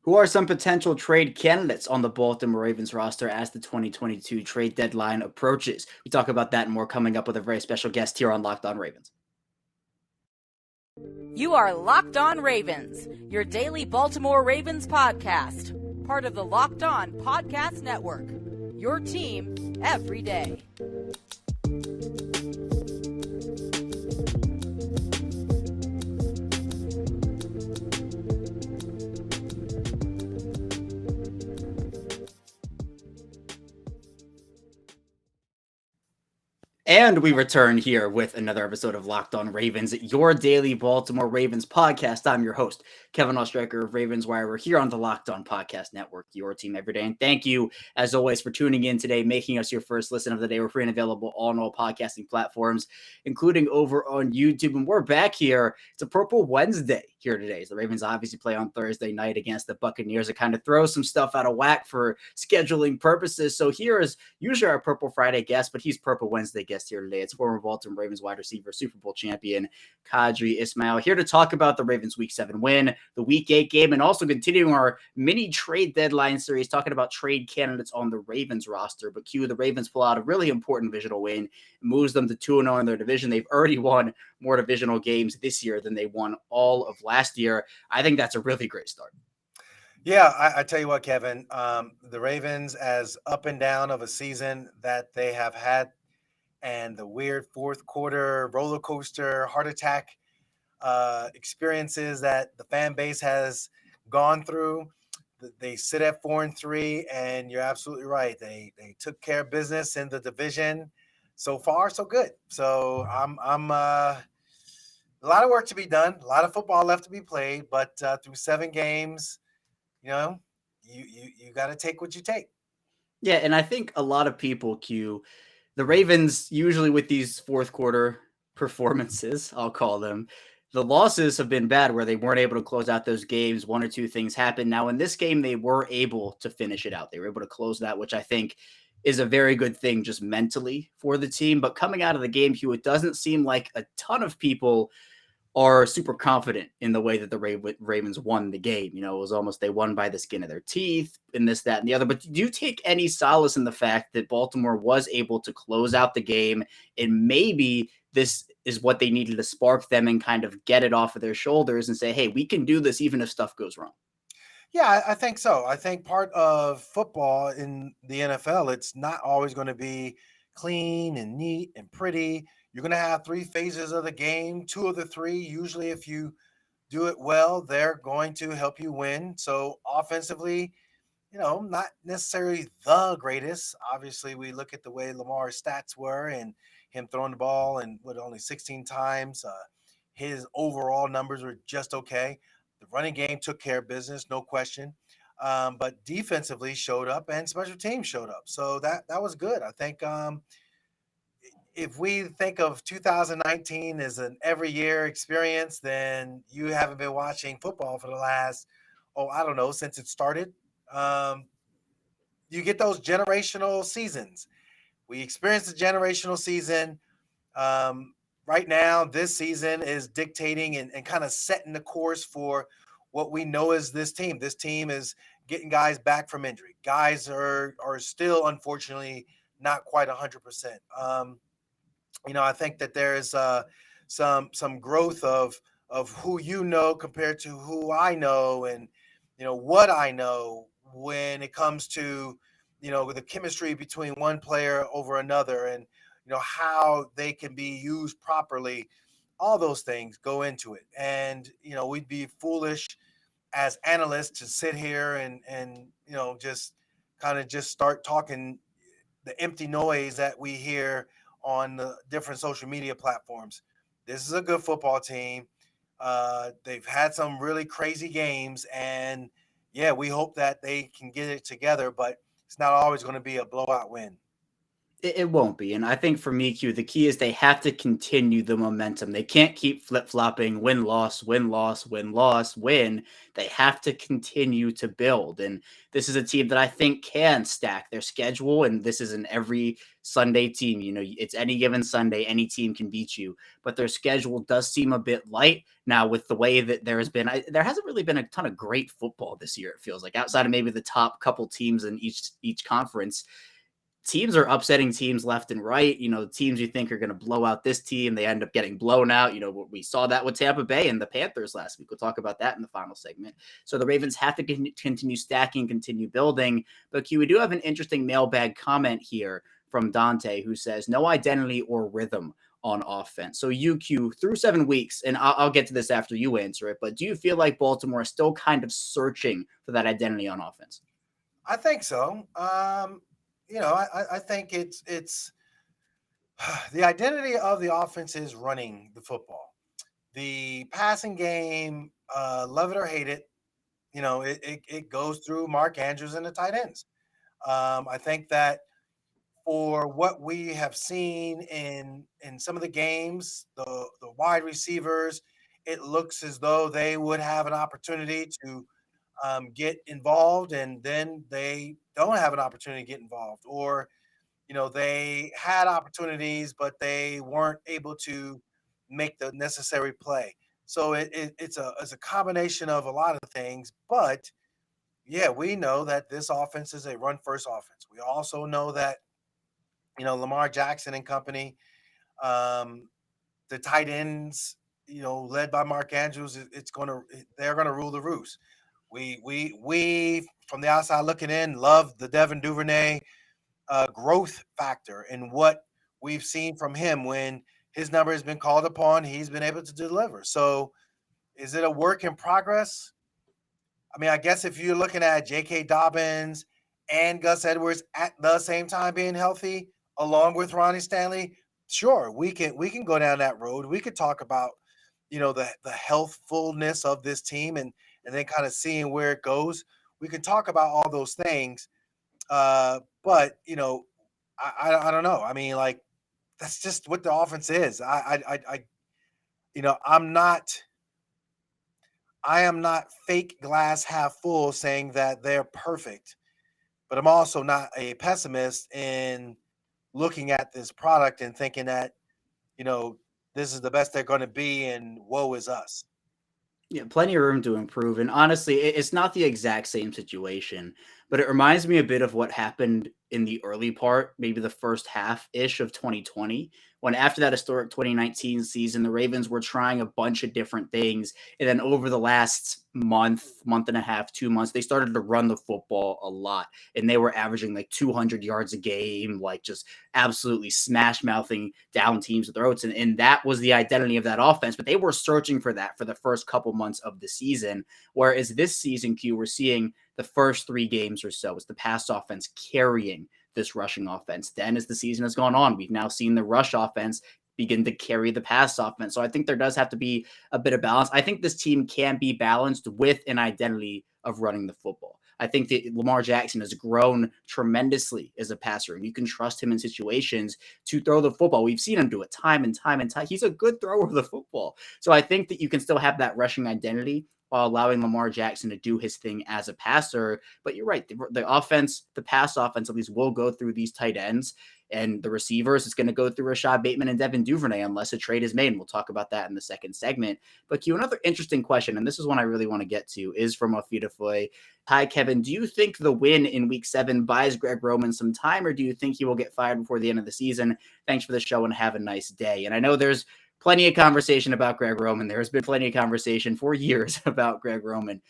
Who are some potential trade candidates on the Baltimore Ravens roster as the 2022 trade deadline approaches? We talk about that and more coming up with a very special guest here on Locked On Ravens. You are Locked On Ravens, your daily Baltimore Ravens podcast, part of the Locked On Podcast Network, your team every day. And we return here with another episode of Locked On Ravens, your daily Baltimore Ravens podcast. I'm your host, Kevin Ostreicher of Ravens Wire. We're here on the Locked On Podcast Network, your team every day. And thank you, as always, for tuning in today, making us your first listen of the day. We're free and available on all podcasting platforms, including over on YouTube. And we're back here. It's a Purple Wednesday here today. So the Ravens obviously play on Thursday night against the Buccaneers. It kind of throws some stuff out of whack for scheduling purposes. So here is usually our Purple Friday guest, but he's Purple Wednesday guest here today. It's former Baltimore Ravens wide receiver, Super Bowl champion, Qadry Ismail, here to talk about the Ravens Week 7 win, the Week 8 game, and also continuing our mini trade deadline series, talking about trade candidates on the Ravens roster. But the Ravens pull out a really important divisional win, moves them to 2-0 in their division. They've already won more divisional games this year than they won all of last year. I think that's a really great start. Yeah, I tell you what, Kevin, the Ravens, as up and down of a season that they have had, and the weird fourth quarter roller coaster heart attack experiences that the fan base has gone through, they sit at 4-3, and you're absolutely right. They took care of business in the division. So far, so good. So I'm a lot of work to be done, a lot of football left to be played, but through 7 games, you got to take what you take. Yeah, and I think a lot of people the Ravens, usually with these fourth quarter performances, I'll call them, the losses have been bad where they weren't able to close out those games. One or two things happened. Now, in this game, they were able to finish it out. They were able to close that, which I think is a very good thing just mentally for the team. But coming out of the game, Hugh, it doesn't seem like a ton of people are super confident in the way that the Ravens won the game. You know, it was almost they won by the skin of their teeth and this, that, and the other. But do you take any solace in the fact that Baltimore was able to close out the game, and maybe this is what they needed to spark them and kind of get it off of their shoulders and say, hey, we can do this even if stuff goes wrong? Yeah, I think so. I think part of football in the NFL, it's not always going to be clean and neat and pretty. You're going to have 3 phases of the game. 2 of the 3, usually if you do it well, they're going to help you win. So offensively, not necessarily the greatest. Obviously, we look at the way Lamar's stats were and him throwing the ball and only 16 times. His overall numbers were just okay. The running game took care of business, no question. But defensively showed up and special teams showed up. So that was good. I think if we think of 2019 as an every year experience, then you haven't been watching football for the last, I don't know, since it started. You get those generational seasons. We experienced a generational season. Right now, this season is dictating and kind of setting the course for what we know as this team. This team is getting guys back from injury. Guys are still, unfortunately, not quite 100%. I think that there's some growth of who you know compared to who I know, and what I know when it comes to the chemistry between one player over another, and how they can be used properly. All those things go into it, and we'd be foolish as analysts to sit here and just start talking the empty noise that we hear on the different social media platforms. This is a good football team. They've had some really crazy games, and we hope that they can get it together, but it's not always going to be a blowout win. It won't be. And I think for me, Q, the key is they have to continue the momentum. They can't keep flip flopping, win, loss, win, loss, win, loss, win. They have to continue to build. And this is a team that I think can stack their schedule. And this is an every Sunday team. You know, it's any given Sunday, any team can beat you. But their schedule does seem a bit light now with the way that there hasn't really been a ton of great football this year, it feels like, outside of maybe the top couple teams in each conference. Teams are upsetting teams left and right. You know, teams you think are going to blow out this team, they end up getting blown out. You know, we saw that with Tampa Bay and the Panthers last week. We'll talk about that in the final segment. So the Ravens have to continue stacking, continue building. But Q, we do have an interesting mailbag comment here from Dante, who says, no identity or rhythm on offense. So Q, through 7 weeks, and I'll get to this after you answer it, but do you feel like Baltimore is still kind of searching for that identity on offense? I think so. I think it's the identity of the offense is running the football. The passing game, love it or hate it, it goes through Mark Andrews and the tight ends. I think that for what we have seen in some of the games, the wide receivers, it looks as though they would have an opportunity to get involved, and then they don't have an opportunity to get involved, or they had opportunities, but they weren't able to make the necessary play. So it's a combination of a lot of things, but yeah, we know that this offense is a run first offense. We also know that Lamar Jackson and company, um, the tight ends, led by Mark Andrews, they're gonna rule the roost. We from the outside looking in love the Devin Duvernay growth factor and what we've seen from him when his number has been called upon, he's been able to deliver. So is it a work in progress? I mean, I guess if you're looking at J.K. Dobbins and Gus Edwards at the same time being healthy, along with Ronnie Stanley, sure, we can go down that road. We could talk about the healthfulness of this team and then kind of seeing where it goes. We can talk about all those things, but I don't know. I mean, like that's just what the offense is. I'm not. I am not fake glass half full saying that they're perfect, but I'm also not a pessimist in looking at this product and thinking that, you know, this is the best they're going to be and woe is us. Yeah, plenty of room to improve. And honestly, it's not the exact same situation, but it reminds me a bit of what happened in the early part, maybe the first half ish of 2020, when after that historic 2019 season, the Ravens were trying a bunch of different things. And then over the last month and a half, 2 months, they started to run the football a lot. And they were averaging like 200 yards a game, like just absolutely smash mouthing down teams' throats. And that was the identity of that offense. But they were searching for that for the first couple months of the season. Whereas this season, Q, we're seeing the first 3 games or so is the pass offense carrying this rushing offense. Then as the season has gone on, we've now seen the rush offense begin to carry the pass offense. So I think there does have to be a bit of balance. I think this team can be balanced with an identity of running the football. I think that Lamar Jackson has grown tremendously as a passer, and you can trust him in situations to throw the football. We've seen him do it time and time and time. He's a good thrower of the football. So I think that you can still have that rushing identity while allowing Lamar Jackson to do his thing as a passer. But you're right. The offense, the pass offense at least will go through these tight ends, and the receivers is going to go through Rashad Bateman and Devin Duvernay unless a trade is made. And we'll talk about that in the second segment. But Q, another interesting question, and this is one I really want to get to, is from Afida Foy. Hi, Kevin. Do you think the win in week 7 buys Greg Roman some time, or do you think he will get fired before the end of the season? Thanks for the show and have a nice day. And I know there's plenty of conversation about Greg Roman. There's been plenty of conversation for years about Greg Roman.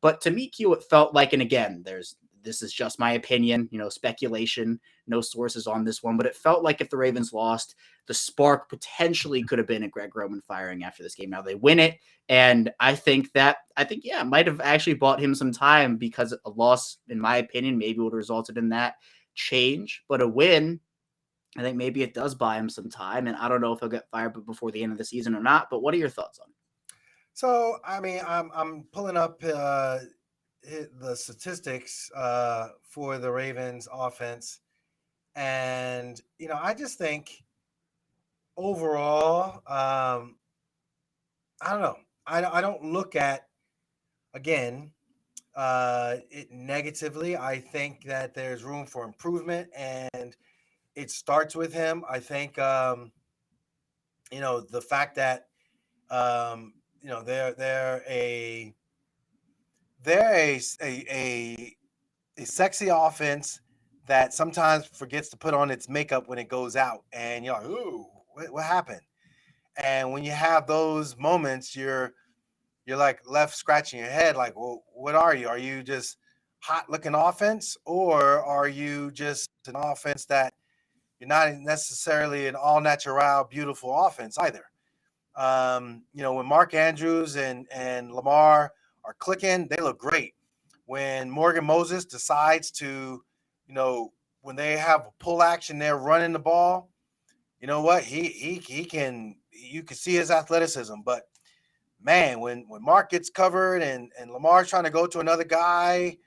But to me, Q, it felt like, and again, this is just my opinion, speculation, no sources on this one, but it felt like if the Ravens lost, the spark potentially could have been a Greg Roman firing after this game. Now they win it, and I think, it might have actually bought him some time because a loss, in my opinion, maybe would have resulted in that change, but a win, I think maybe it does buy him some time, and I don't know if he'll get fired before the end of the season or not. But what are your thoughts on it? So, I mean, I'm pulling up the statistics for the Ravens offense, And, I just think overall, I don't know. I don't look at, again, it negatively. I think that there's room for improvement, and it starts with him. I think, the fact that, they're a sexy offense that sometimes forgets to put on its makeup when it goes out, and you're like, ooh, what happened? And when you have those moments, you're like left scratching your head, like, well, what are you? Are you just hot looking offense, or are you just an offense that you're not necessarily an all natural beautiful offense either? When Mark Andrews and Lamar are clicking, they look great. When Morgan Moses decides to, when they have a pull action, they're running the ball. You know what? He can. You can see his athleticism, but man, when Mark gets covered and Lamar's trying to go to another guy,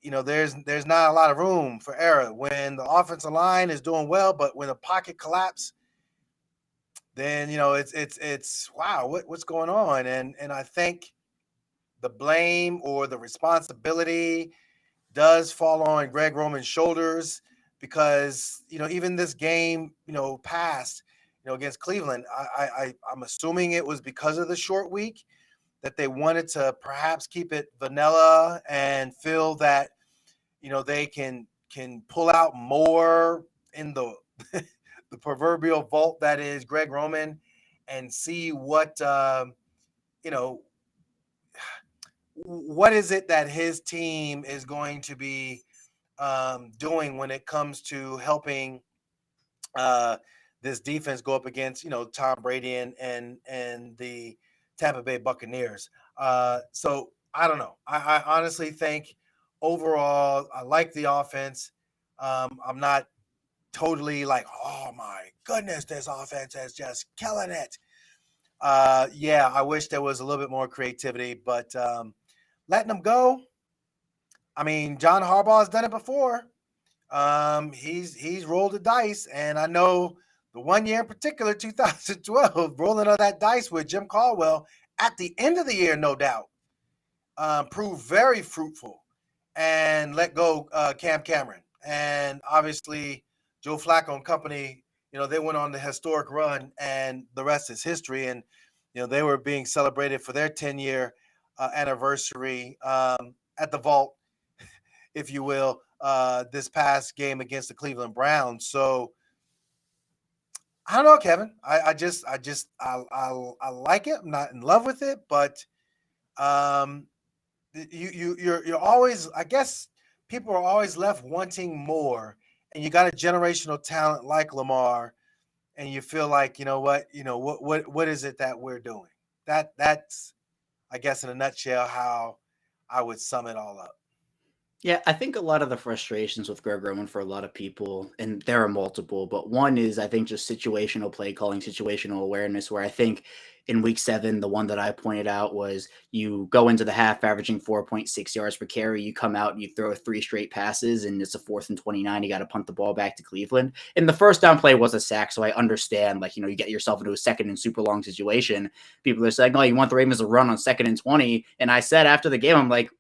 there's not a lot of room for error. When the offensive line is doing well, but when the pocket collapse, then it's wow, what's going on? And I think the blame or the responsibility does fall on Greg Roman's shoulders, because even this game past against Cleveland, I'm assuming it was because of the short week that they wanted to perhaps keep it vanilla and feel that they can pull out more in the the proverbial vault that is Greg Roman, and see what you know what is it that his team is going to be doing when it comes to helping uh, this defense go up against Tom Brady and the Tampa Bay Buccaneers. So I don't know. I honestly think overall I like the offense. I'm not totally like, oh my goodness, this offense is just killing it. Yeah, I wish there was a little bit more creativity, but letting them go. I mean, John Harbaugh's done it before. He's rolled the dice, and I know the one year in particular, 2012, rolling on that dice with Jim Caldwell at the end of the year, no doubt, proved very fruitful, and let go Cam Cameron, and obviously Joe Flacco and company. They went on the historic run, and the rest is history. And they were being celebrated for their 10-year anniversary at the vault, if you will, this past game against the Cleveland Browns. So I don't know, Kevin. I like it. I'm not in love with it, but um, you're always. I guess people are always left wanting more, and you got a generational talent like Lamar, and you feel like what is it that we're doing? That's I guess in a nutshell how I would sum it all up. Yeah, I think a lot of the frustrations with Greg Roman for a lot of people, and there are multiple, but one is I think just situational play calling, situational awareness, where I think in week 7, the one that I pointed out was you go into the half averaging 4.6 yards per carry, you come out and you throw 3 straight passes, and it's a 4th and 29, you got to punt the ball back to Cleveland. And the first down play was a sack, so I understand, like, you get yourself into a second and super long situation. People are saying, no, you want the Ravens to run on 2nd and 20. And I said after the game, I'm like,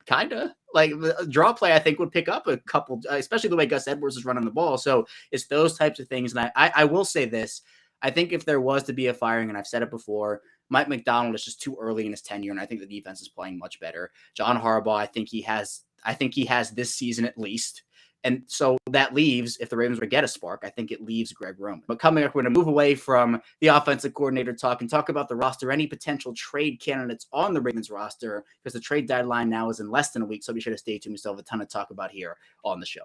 kind of like the draw play, I think would pick up a couple, especially the way Gus Edwards is running the ball. So it's those types of things. And I will say this, I think if there was to be a firing, and I've said it before, Mike McDonald is just too early in his tenure. And I think the defense is playing much better. John Harbaugh, I think he has this season at least. And so that leaves, if the Ravens were to get a spark, I think it leaves Greg Roman. But coming up, we're going to move away from the offensive coordinator talk and talk about the roster, any potential trade candidates on the Ravens roster, because the trade deadline now is in less than a week. So be sure to stay tuned. We still have a ton to talk about here on the show.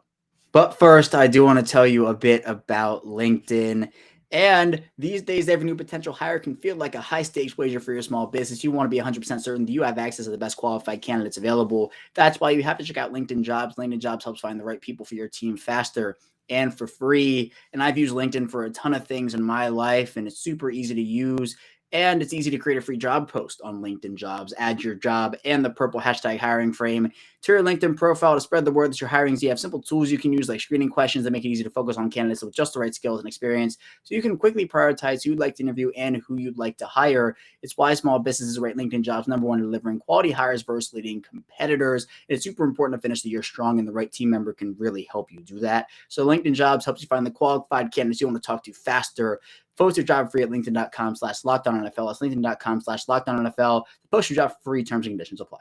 But first, I do want to tell you a bit about LinkedIn. And these days, every new potential hire can feel like a high-stakes wager for your small business. You want to be 100% certain that you have access to the best qualified candidates available. That's why you have to check out LinkedIn Jobs. LinkedIn Jobs helps find the right people for your team faster and for free. And I've used LinkedIn for a ton of things in my life, and it's super easy to use. And it's easy to create a free job post on LinkedIn Jobs. Add your job and the purple hashtag hiring frame to your LinkedIn profile to spread the word that you're hiring. So you have simple tools you can use like screening questions that make it easy to focus on candidates with just the right skills and experience. So you can quickly prioritize who you'd like to interview and who you'd like to hire. It's why small businesses rate LinkedIn Jobs #1 in delivering quality hires versus leading competitors. And it's super important to finish the year strong, and the right team member can really help you do that. So LinkedIn Jobs helps you find the qualified candidates you want to talk to faster. Post your job free at linkedin.com/LockedOnNFL. That's linkedin.com/LockedOnNFL. Post your job free. Terms and conditions apply.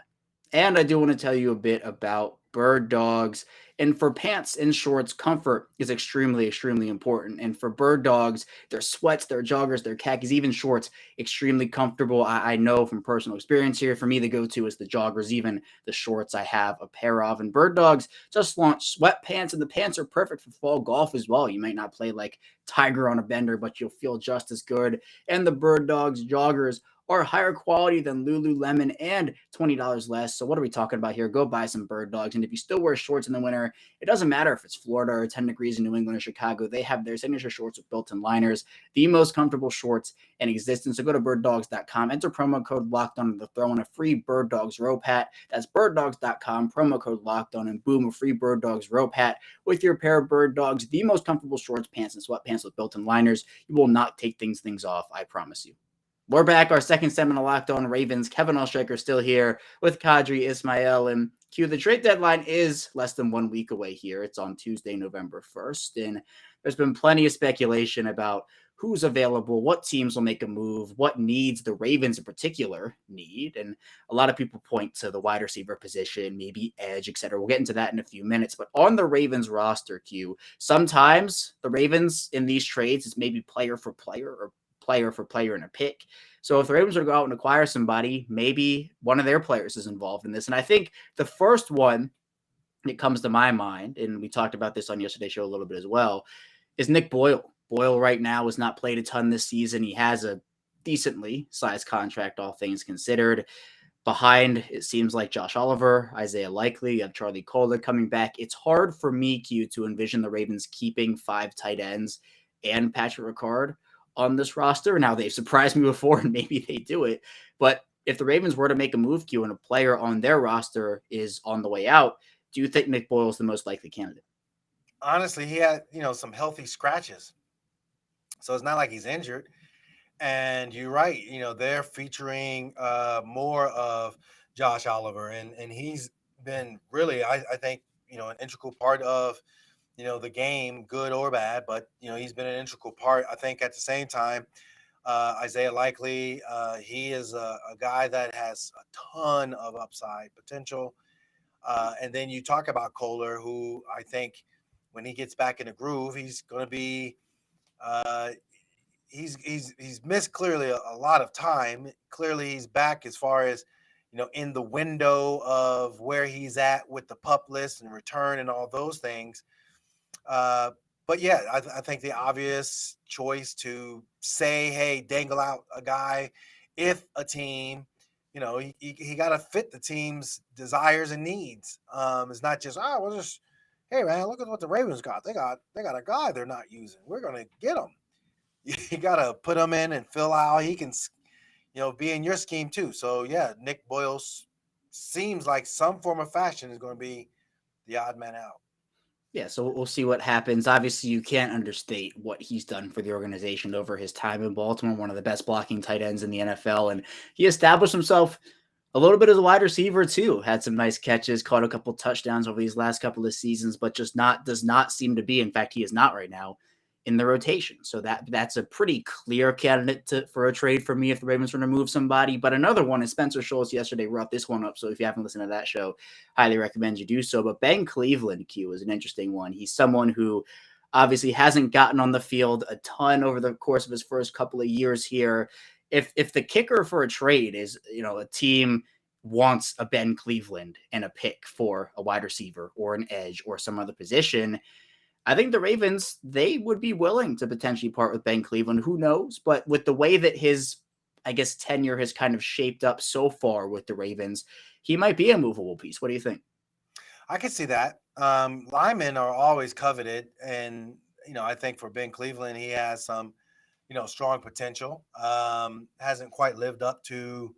And I do want to tell you a bit about Birddogs. And for pants and shorts, comfort is extremely, extremely important. And for Birddogs, their sweats, their joggers, their khakis, even shorts, extremely comfortable. I know from personal experience here. For me, the go-to is the joggers, even the shorts I have a pair of. And Birddogs just launched sweatpants, and the pants are perfect for fall golf as well. You might not play like Tiger on a bender, but you'll feel just as good. And the Birddogs joggers are higher quality than Lululemon and $20 less. So what are we talking about here? Go buy some Birddogs. And if you still wear shorts in the winter, it doesn't matter if it's Florida or 10 degrees in New England or Chicago. They have their signature shorts with built-in liners, the most comfortable shorts in existence. So go to birddogs.com, enter promo code LOCKEDON to throw in a free Birddogs rope hat. That's birddogs.com, promo code LOCKEDON, and boom, a free Birddogs rope hat with your pair of Birddogs, the most comfortable shorts, pants, and sweatpants with built-in liners. You will not take things off, I promise you. We're back, our second segment of Locked On Ravens. Kevin Oestreicher still here with Qadry Ismail. And Q, the trade deadline is less than 1 week away here. It's on Tuesday, November 1st. And there's been plenty of speculation about who's available, what teams will make a move, what needs the Ravens in particular need. And a lot of people point to the wide receiver position, maybe edge, etc. We'll get into that in a few minutes. But on the Ravens roster, Q, sometimes the Ravens in these trades is maybe player for player or player for player in a pick. So if the Ravens were to go out and acquire somebody, maybe one of their players is involved in this. And I think the first one that comes to my mind, and we talked about this on yesterday's show a little bit as well, is Nick Boyle. Boyle right now has not played a ton this season. He has a decently sized contract, all things considered. Behind, it seems like Josh Oliver, Isaiah Likely, you have Charlie Kohler coming back. It's hard for me, Q, to envision the Ravens keeping 5 tight ends and Patrick Ricard on this roster. Now, they've surprised me before, and maybe they do it. But if the Ravens were to make a move, Q, and a player on their roster is on the way out, do you think Nick Boyle is the most likely candidate? Honestly, he had, some healthy scratches. So it's not like he's injured. And you're right, they're featuring more of Josh Oliver, and he's been really, I think, an integral part of, the game, good or bad, but, he's been an integral part. I think at the same time, Isaiah Likely, he is a guy that has a ton of upside potential. And then you talk about Kohler, who I think when he gets back in the groove, he's going to be, uh, he's missed clearly a lot of time. Clearly, he's back as far as in the window of where he's at with the pup list and return and all those things. But yeah, I think the obvious choice to say, hey, dangle out a guy if a team, he got to fit the team's desires and needs. It's not just, we'll just, hey man, look at what the Ravens got. They got a guy they're not using. We're gonna get him. You got to put him in and fill out. He can, be in your scheme too. So yeah, Nick Boyle seems like some form of fashion is going to be the odd man out. Yeah, so we'll see what happens. Obviously, you can't understate what he's done for the organization over his time in Baltimore, one of the best blocking tight ends in the NFL. And he established himself a little bit as a wide receiver too. Had some nice catches, caught a couple touchdowns over these last couple of seasons, but just does not seem to be. In fact, he is not right now in the rotation. So that's a pretty clear candidate for a trade for me if the Ravens were to move somebody. But another one is Spencer Schultz yesterday brought this one up. So if you haven't listened to that show, highly recommend you do so. But Ben Cleveland, Q, is an interesting one. He's someone who obviously hasn't gotten on the field a ton over the course of his first couple of years here. If the kicker for a trade is, a team wants a Ben Cleveland and a pick for a wide receiver or an edge or some other position, I think the Ravens, they would be willing to potentially part with Ben Cleveland. Who knows? But with the way that his, tenure has kind of shaped up so far with the Ravens, he might be a movable piece. What do you think? I can see that. Linemen are always coveted. And, I think for Ben Cleveland, he has some strong potential. Hasn't quite lived up to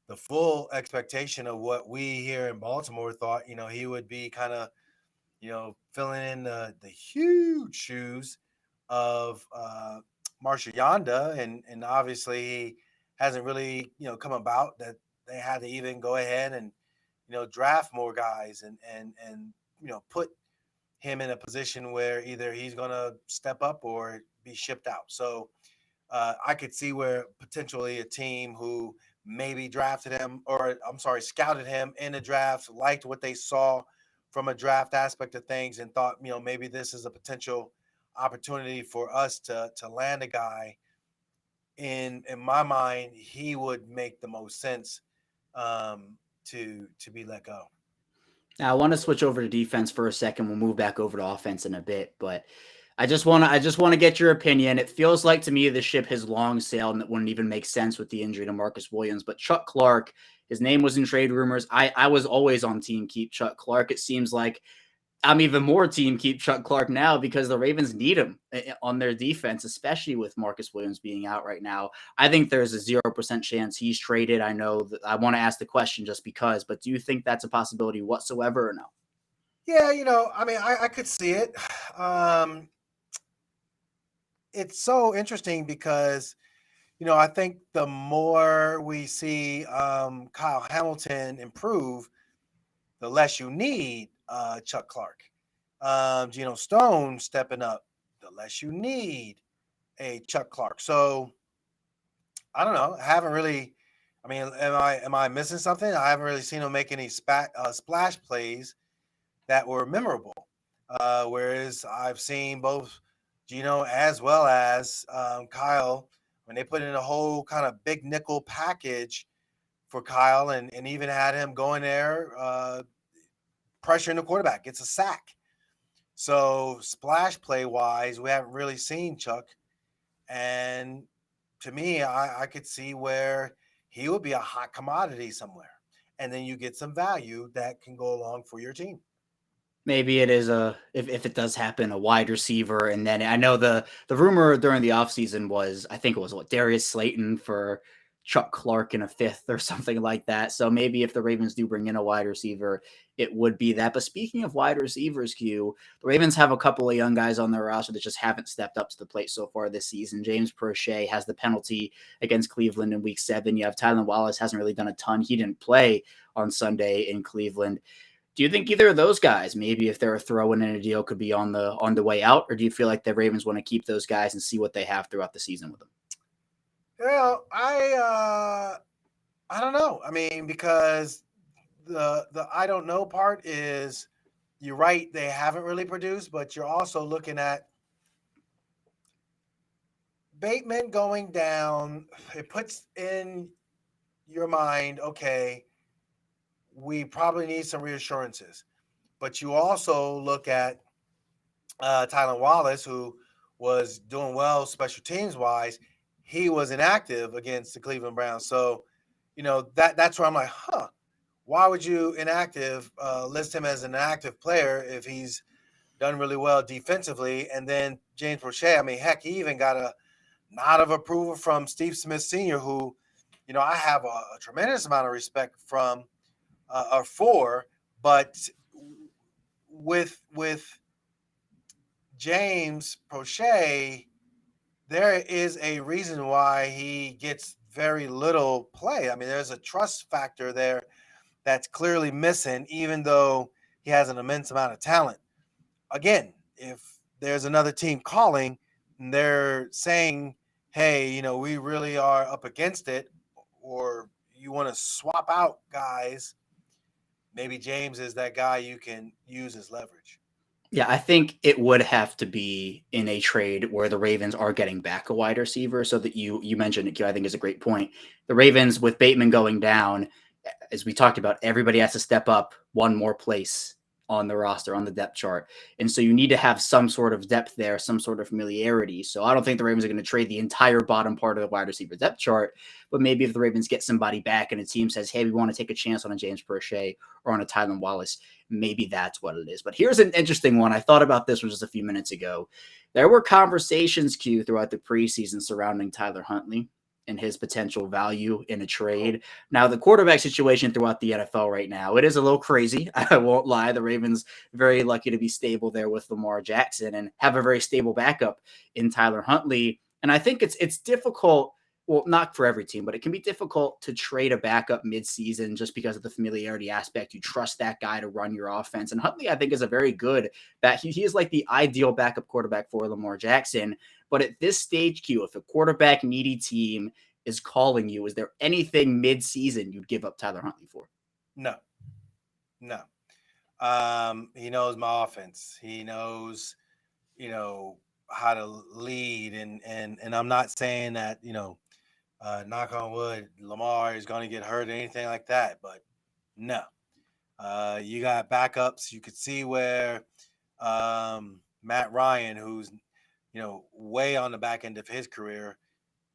the full expectation of what we here in Baltimore thought. He would be kind of filling in the huge shoes of Marshall Yonda, and obviously he hasn't really come about that they had to even go ahead and draft more guys and put him in a position where either he's going to step up or be shipped out. So I could see where potentially a team who maybe drafted him, or I'm sorry, scouted him in the draft, liked what they saw from a draft aspect of things, and thought, maybe this is a potential opportunity for us to land a guy. In my mind, he would make the most sense to be let go. Now, I want to switch over to defense for a second. We'll move back over to offense in a bit, but I just want to get your opinion. It feels like to me the ship has long sailed, and it wouldn't even make sense with the injury to Marcus Williams. But Chuck Clark, his name was in trade rumors. I was always on team keep Chuck Clark. It seems like I'm even more team keep Chuck Clark now because the Ravens need him on their defense, especially with Marcus Williams being out right now. I think there's a 0% chance he's traded. I know that I want to ask the question just because, but do you think that's a possibility whatsoever or no? Yeah, I mean, I could see it. It's so interesting because, I think the more we see Kyle Hamilton improve, the less you need Chuck Clark. Geno Stone stepping up, the less you need a Chuck Clark. So I don't know. I haven't really. I mean, am I missing something? I haven't really seen him make any splash plays that were memorable. Whereas I've seen both Gino as well as Kyle when they put in a whole kind of big nickel package for Kyle, and even had him going there pressuring the quarterback. It's a sack. So splash play wise, we haven't really seen Chuck. And to me, I could see where he would be a hot commodity somewhere. And then you get some value that can go along for your team. Maybe it is if it does happen, a wide receiver. And then I know the rumor during the offseason was, I think it was Darius Slayton for Chuck Clark in a fifth or something like that. So maybe if the Ravens do bring in a wide receiver, it would be that. But speaking of wide receivers, Q, the Ravens have a couple of young guys on their roster that just haven't stepped up to the plate so far this season. James Prochet has the penalty against Cleveland in week 7. You have Tylan Wallace, hasn't really done a ton. He didn't play on Sunday in Cleveland. Do you think either of those guys, maybe if they're throwing in a deal, could be on the way out, or do you feel like the Ravens want to keep those guys and see what they have throughout the season with them? Well, I don't know. I mean, because the I don't know part is, you're right, they haven't really produced, but you're also looking at Bateman going down. It puts in your mind, okay, we probably need some reassurances. But you also look at Tylan Wallace, who was doing well special teams wise. He was inactive against the Cleveland Browns. So, that's where I'm like, why would you list him as an active player if he's done really well defensively? And then James Prochet, I mean, heck, he even got a nod of approval from Steve Smith Sr., who, I have a tremendous amount of respect from or for, but with James Prochet, there is a reason why he gets very little play. I mean, there's a trust factor there that's clearly missing, even though he has an immense amount of talent. Again, if there's another team calling and they're saying, hey, we really are up against it, or you want to swap out guys, maybe James is that guy you can use as leverage. Yeah, I think it would have to be in a trade where the Ravens are getting back a wide receiver, so that you mentioned it, Q, I think is a great point. The Ravens, with Bateman going down, as we talked about, everybody has to step up one more place on the roster, on the depth chart. And so you need to have some sort of depth there, some sort of familiarity. So I don't think the Ravens are going to trade the entire bottom part of the wide receiver depth chart, but maybe if the Ravens get somebody back and a team says, hey, we want to take a chance on a James Prochet or on a Tylan Wallace, maybe that's what it is. But here's an interesting one. I thought about this one just a few minutes ago. There were conversations, Q, throughout the preseason surrounding Tyler Huntley and his potential value in a trade. Now, the quarterback situation throughout the NFL right now, it is a little crazy. I won't lie. The Ravens very lucky to be stable there with Lamar Jackson and have a very stable backup in Tyler Huntley. And I think it's difficult. Well, not for every team, but it can be difficult to trade a backup midseason just because of the familiarity aspect. You trust that guy to run your offense. And Huntley, I think, is a very good back. He is like the ideal backup quarterback for Lamar Jackson. But at this stage, Q, if a quarterback needy team is calling you, is there anything midseason you'd give up Tyler Huntley for? No. He knows my offense. He knows, how to lead. And I'm not saying that, knock on wood, Lamar is going to get hurt or anything like that. But no, you got backups. You could see where Matt Ryan, who's, way on the back end of his career,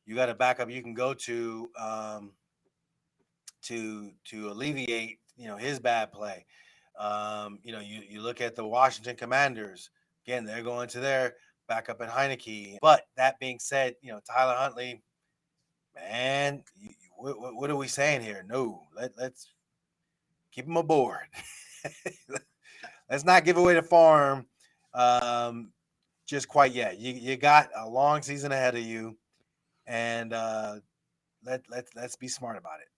you got a backup you can go to alleviate, his bad play. You look at the Washington Commanders. Again, they're going to their backup in Heineke. But that being said, Tyler Huntley, man, what are we saying here? No, let's keep him aboard. Let's not give away the farm just quite yet. You got a long season ahead of you, and let's be smart about it.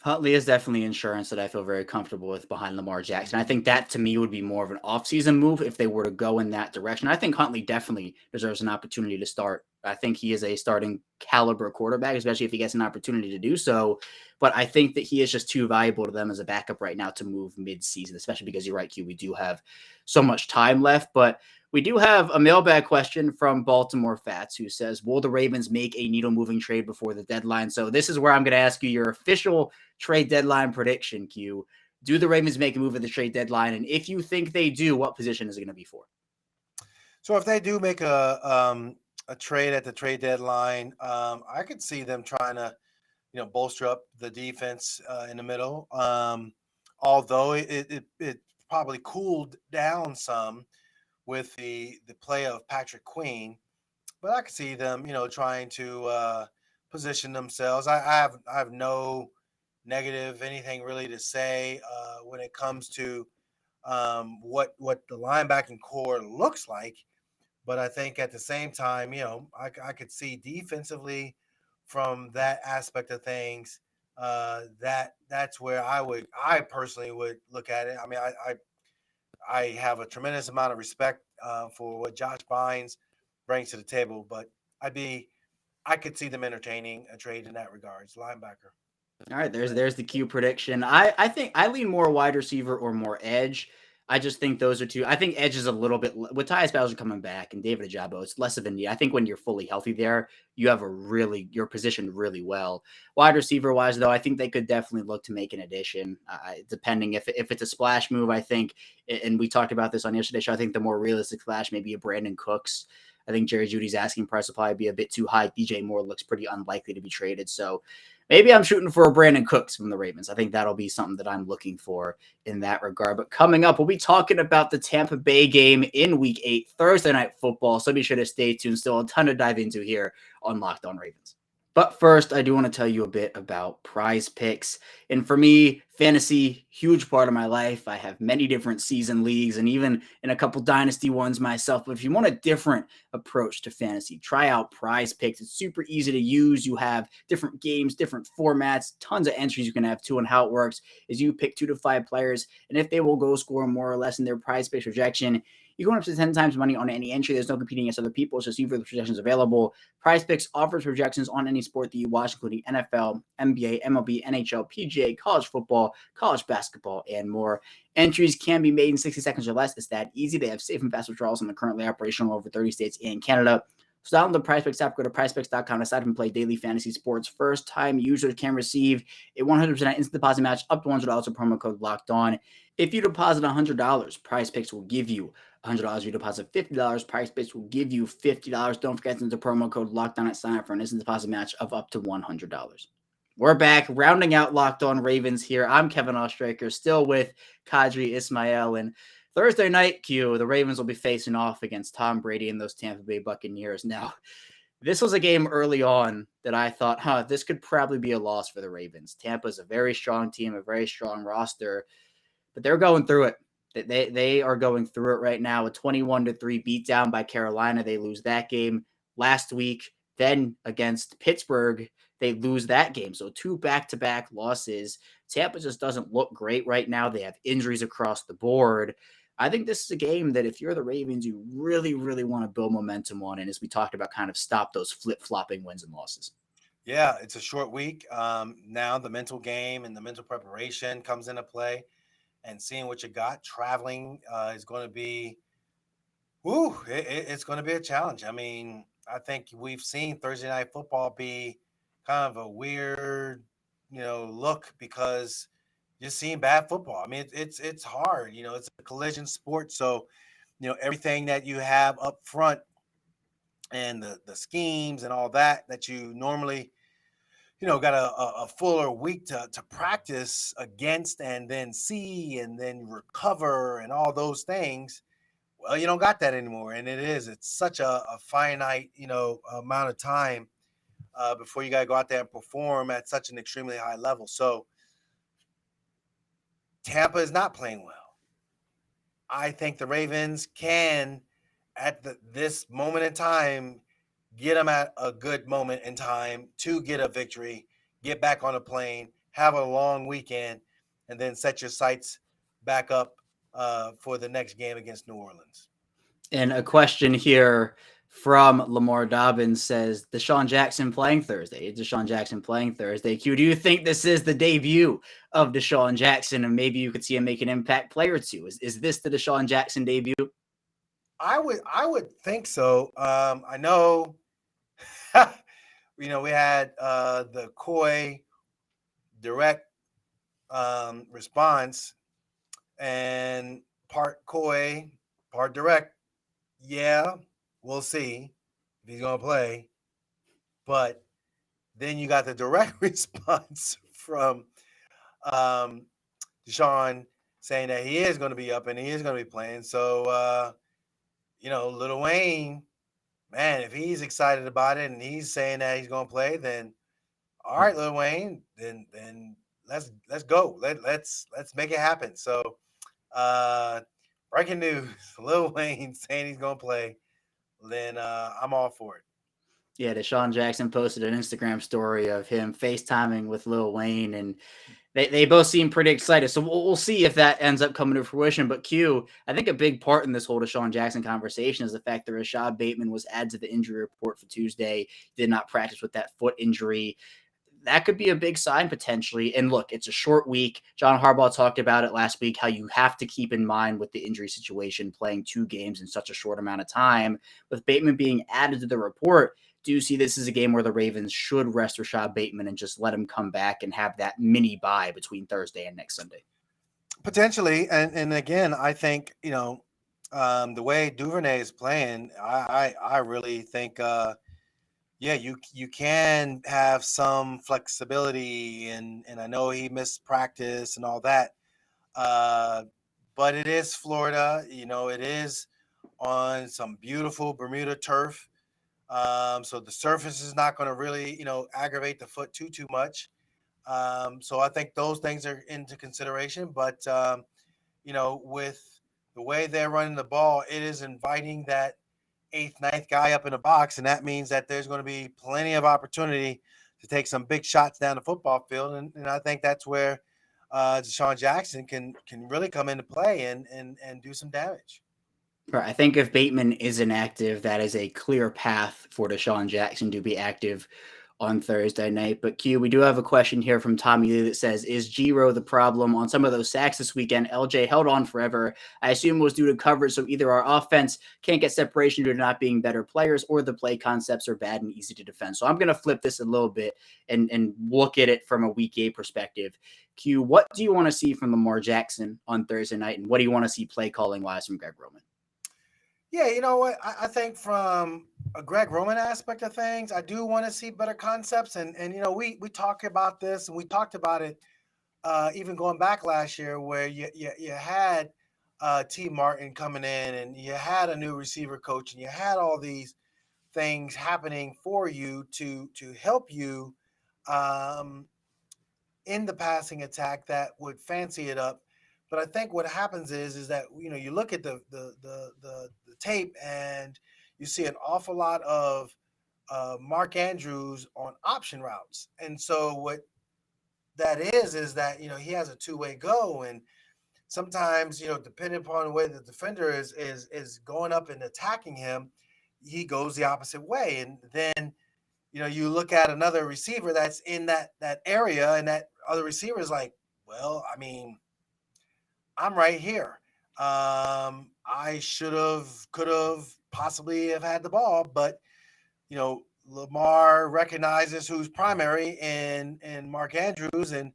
Huntley is definitely insurance that I feel very comfortable with behind Lamar Jackson. I think that to me would be more of an offseason move if they were to go in that direction. I think Huntley definitely deserves an opportunity to start. I think he is a starting caliber quarterback, especially if he gets an opportunity to do so. But I think that he is just too valuable to them as a backup right now to move mid-season, especially because you're right, Q, we do have so much time left. But we do have a mailbag question from Baltimore Fats who says, will the Ravens make a needle-moving trade before the deadline? So this is where I'm going to ask you your official trade deadline prediction, Q. Do the Ravens make a move at the trade deadline? And if you think they do, what position is it going to be for? So if they do make a trade at the trade deadline, I could see them trying to, bolster up the defense in the middle. Although it probably cooled down some with the play of Patrick Queen, but I could see them, trying to position themselves. I have no negative anything really to say when it comes to what the linebacking core looks like. But I think at the same time, I could see defensively from that aspect of things. That's where I personally would look at it. I mean, I have a tremendous amount of respect for what Josh Bynes brings to the table, but I could see them entertaining a trade in that regards. Linebacker. All right, there's the Q prediction. I think I lean more wide receiver or more edge. I just think those are two. I think edge is a little bit with Tyus Bowser coming back and David Ajabo. It's less of a need. I think when you're fully healthy there, you have you're positioned really well. Wide receiver wise, though, I think they could definitely look to make an addition, depending if it's a splash move. I think, and we talked about this on yesterday's show. I think the more realistic splash may be a Brandon Cooks. I think Jerry Jeudy's asking price will probably be a bit too high. DJ Moore looks pretty unlikely to be traded. So maybe I'm shooting for a Brandon Cooks from the Ravens. I think that'll be something that I'm looking for in that regard. But coming up, we'll be talking about the Tampa Bay game in Week 8, Thursday Night Football. So be sure to stay tuned. Still a ton to dive into here on Locked On Ravens. But first, I do want to tell you a bit about PrizePicks. And for me, fantasy, huge part of my life. I have many different season leagues and even in a couple dynasty ones myself. But if you want a different approach to fantasy, try out PrizePicks. It's super easy to use. You have different games, different formats, tons of entries you can have too. And how it works is you pick 2 to 5 players. And if they will go score more or less in their PrizePicks projection, you're going up to 10 times money on any entry. There's no competing against other people. It's just you for the projections available. PrizePicks offers projections on any sport that you watch, including NFL, NBA, MLB, NHL, PGA, college football, college basketball, and more. Entries can be made in 60 seconds or less. It's that easy. They have safe and fast withdrawals and are currently operational over 30 states and Canada. So download the PrizePicks app, go to PrizePicks.com, sign up and play daily fantasy sports. First-time users can receive a 100% instant deposit match up to $100 with promo code Locked On. If you deposit $100, PrizePicks will give you $100. If you deposit $50, PrizePicks will give you $50. Don't forget to enter promo code Locked On at sign up for an instant deposit match of up to $100. We're back, rounding out Locked On Ravens here. I'm Kevin Ostraker, still with Qadry Ismail. And Thursday night, Q, the Ravens will be facing off against Tom Brady and those Tampa Bay Buccaneers. Now, this was a game early on that I thought, this could probably be a loss for the Ravens. Tampa's a very strong team, a very strong roster, but they're going through it. They are going through it right now. A 21-3 beatdown by Carolina. They lose that game last week. Then against Pittsburgh, they lose that game. So 2 back-to-back losses. Tampa just doesn't look great right now. They have injuries across the board. I think this is a game that if you're the Ravens, you really, really want to build momentum on. And as we talked about, kind of stop those flip-flopping wins and losses. Yeah, it's a short week. Now the mental game and the mental preparation comes into play. And seeing what you got, traveling is going to be, it's going to be a challenge. I mean, I think we've seen Thursday Night Football be kind of a weird, look because you're seeing bad football. I mean, it's hard. It's a collision sport, so everything that you have up front and the schemes and all that you normally got a fuller week to practice against and then see and then recover and all those things. Well, you don't got that anymore. And it's such a finite, amount of time before you got to go out there and perform at such an extremely high level. So Tampa is not playing well. I think the Ravens can, at this moment in time, get them at a good moment in time to get a victory, get back on a plane, have a long weekend, and then set your sights back up for the next game against New Orleans. And a question here from Lamar Dobbins says, DeSean Jackson playing Thursday? Is DeSean Jackson playing Thursday? Q, do you think this is the debut of DeSean Jackson and maybe you could see him make an impact play or two? Is this the DeSean Jackson debut? I would think so. I know, we had the coy direct response and part coy, part direct. Yeah, we'll see if he's going to play. But then you got the direct response from DeSean saying that he is going to be up and he is going to be playing. So, Lil Wayne, man, if he's excited about it and he's saying that he's going to play, then all right, Lil Wayne, then let's go. Let's make it happen. So, breaking news: Lil Wayne saying he's going to play. Then I'm all for it. Yeah, DeSean Jackson posted an Instagram story of him FaceTiming with Lil Wayne, and they both seem pretty excited. So we'll see if that ends up coming to fruition. But Q, I think a big part in this whole DeSean Jackson conversation is the fact that Rashad Bateman was added to the injury report for Tuesday, did not practice with that foot injury. That could be a big sign potentially. And look, it's a short week. John Harbaugh talked about it last week, how you have to keep in mind with the injury situation, playing 2 games in such a short amount of time. With Bateman being added to the report, do you see this as a game where the Ravens should rest Rashad Bateman and just let him come back and have that mini bye between Thursday and next Sunday? Potentially. And again, I think, the way Duvernay is playing, I really think, you can have some flexibility, and I know he missed practice and all that, but it is Florida. It is on some beautiful Bermuda turf, so the surface is not going to really, aggravate the foot too much. So I think those things are into consideration, but with the way they're running the ball, it is inviting that 8th, 9th guy up in the box, and that means that there's going to be plenty of opportunity to take some big shots down the football field, and I think that's where DeSean Jackson can really come into play and do some damage. Right. I think if Bateman isn't active, that is a clear path for DeSean Jackson to be active on Thursday night. But Q, we do have a question here from Tommy Lee that says, is Giro the problem on some of those sacks this weekend? LJ held on forever. I assume it was due to coverage. So either our offense can't get separation due to not being better players, or the play concepts are bad and easy to defend. So I'm going to flip this a little bit and look at it from a week 8 perspective. Q, what do you want to see from Lamar Jackson on Thursday night? And what do you want to see play calling wise from Greg Roman? Yeah, you know what? I think from a Greg Roman aspect of things, I do want to see better concepts. And we talk about this, and we talked about it even going back last year, where you had T. Martin coming in, and you had a new receiver coach, and you had all these things happening for you to help you um, in the passing attack that would fancy it up. But I think what happens is that you look at the tape, and you see an awful lot of Mark Andrews on option routes. And so what that is that he has a two-way go, and sometimes depending upon the way the defender is going up and attacking him, he goes the opposite way. And then you look at another receiver that's in that area, and that other receiver is like, well, I mean, I'm right here. I could have, possibly have had the ball, but Lamar recognizes who's primary in Mark Andrews, and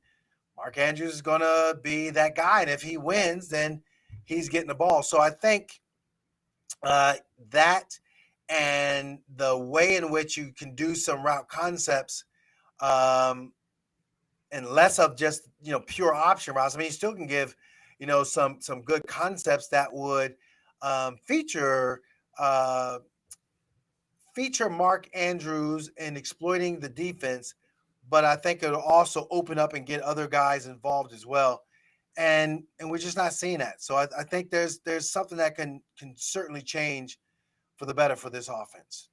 Mark Andrews is gonna be that guy. And if he wins, then he's getting the ball. So I think that, and the way in which you can do some route concepts, and less of just pure option routes. I mean, you still can give some good concepts that would feature Mark Andrews in exploiting the defense, but I think it'll also open up and get other guys involved as well. And we're just not seeing that. So I think there's something that can certainly change for the better for this offense.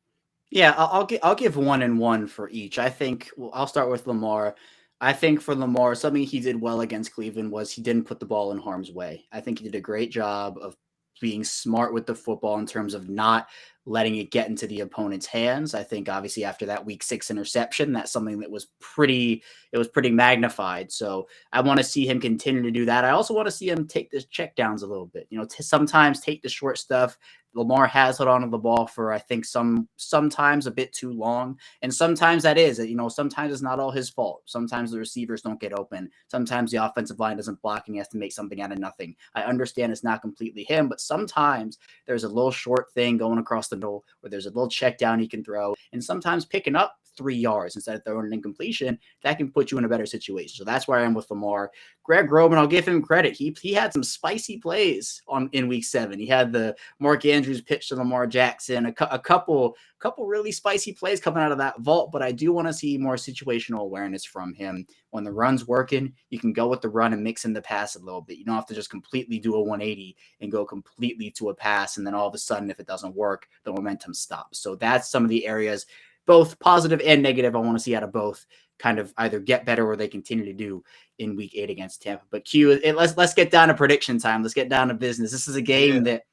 Yeah, I'll give 1 and 1 for each. I think I'll start with Lamar. I think for Lamar, something he did well against Cleveland was he didn't put the ball in harm's way. I think he did a great job of being smart with the football in terms of not letting it get into the opponent's hands. I think obviously after that week 6 interception, that's something that was pretty magnified. So I want to see him continue to do that. I also want to see him take the checkdowns a little bit. Sometimes take the short stuff. Lamar has held on to the ball for, I think, sometimes a bit too long. And sometimes that is, sometimes it's not all his fault. Sometimes the receivers don't get open. Sometimes the offensive line doesn't block and he has to make something out of nothing. I understand it's not completely him, but sometimes there's a little short thing going across the middle where there's a little check down he can throw. And sometimes picking up 3 yards instead of throwing an incompletion, that can put you in a better situation. So that's where I am with Lamar. Greg Roman, I'll give him credit. He had some spicy plays in week 7. He had the Mark Andrews pitch to Lamar Jackson, a couple really spicy plays coming out of that vault, but I do want to see more situational awareness from him. When the run's working, you can go with the run and mix in the pass a little bit. You don't have to just completely do a 180 and go completely to a pass, and then all of a sudden, if it doesn't work, the momentum stops. So that's some of the areas, both positive and negative, I want to see out of both kind of either get better or they continue to do in week 8 against Tampa. But Q, let's get down to prediction time. Let's get down to business. This is a game that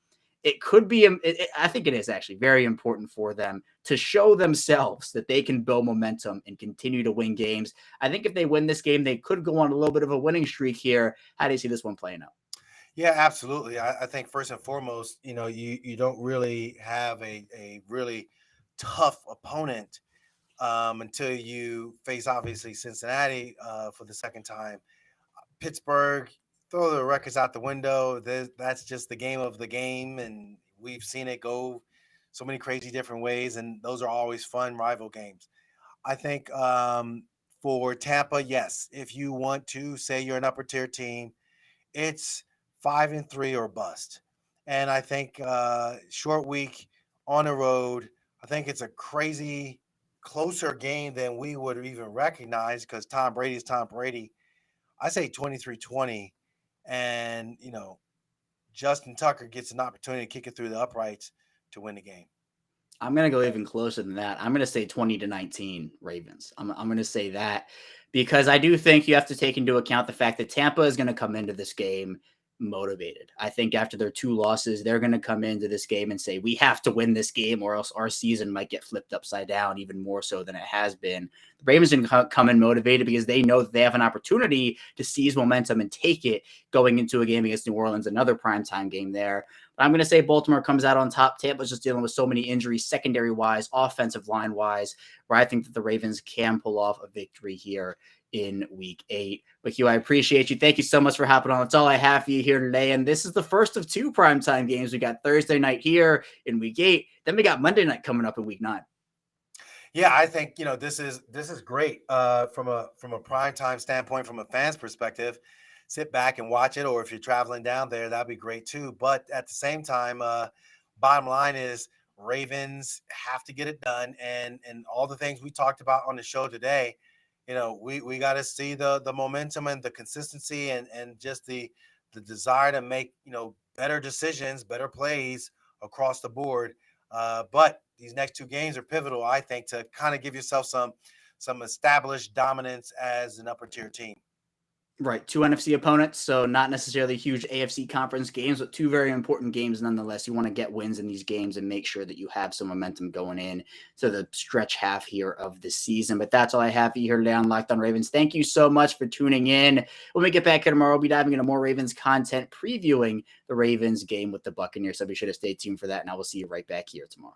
it could be, I think it is actually very important for them to show themselves that they can build momentum and continue to win games. I think if they win this game, they could go on a little bit of a winning streak here. How do you see this one playing out? Yeah, absolutely. I think first and foremost, you don't really have a really tough opponent until you face, obviously, Cincinnati for the second time. Pittsburgh, throw the records out the window. That's just the game of the game, and we've seen it go so many crazy different ways, and those are always fun rival games. I think for Tampa, yes, if you want to say you're an upper tier team, it's 5-3 or bust. And I think short week on the road, I think it's a crazy closer game than we would have even recognized, because Tom Brady is Tom Brady. I say 23-20, and Justin Tucker gets an opportunity to kick it through the uprights to win the game. I'm going to go even closer than that. I'm going to say 20-19 Ravens. I'm going to say that because I do think you have to take into account the fact that Tampa is going to come into this game motivated. I think after their 2 losses, they're going to come into this game and say, we have to win this game or else our season might get flipped upside down even more so than it has been. The Ravens didn't come in motivated because they know that they have an opportunity to seize momentum and take it going into a game against New Orleans, another primetime game there. But I'm going to say Baltimore comes out on top. Tampa's just dealing with so many injuries, secondary-wise, offensive line-wise, where I think that the Ravens can pull off a victory here in week 8. But Hugh, I appreciate you. Thank you so much for hopping on. That's all I have for you here today. And this is the first of 2 primetime games. We got Thursday night here in week 8. Then we got Monday night coming up in week 9. Yeah, I think this is great from a primetime standpoint, from a fan's perspective. Sit back and watch it, or if you're traveling down there, that'd be great too. But at the same time, bottom line is Ravens have to get it done, and all the things we talked about on the show today. We got to see the momentum and the consistency and just the desire to make better decisions, better plays across the board. But these next 2 games are pivotal, I think, to kind of give yourself some established dominance as an upper tier team. Right. 2 NFC opponents, so not necessarily huge AFC conference games, but 2 very important games nonetheless. You want to get wins in these games and make sure that you have some momentum going in to the stretch half here of the season. But that's all I have for you here today on Locked On Ravens. Thank you so much for tuning in. When we get back here tomorrow, we'll be diving into more Ravens content, previewing the Ravens game with the Buccaneers. So be sure to stay tuned for that, and I will see you right back here tomorrow.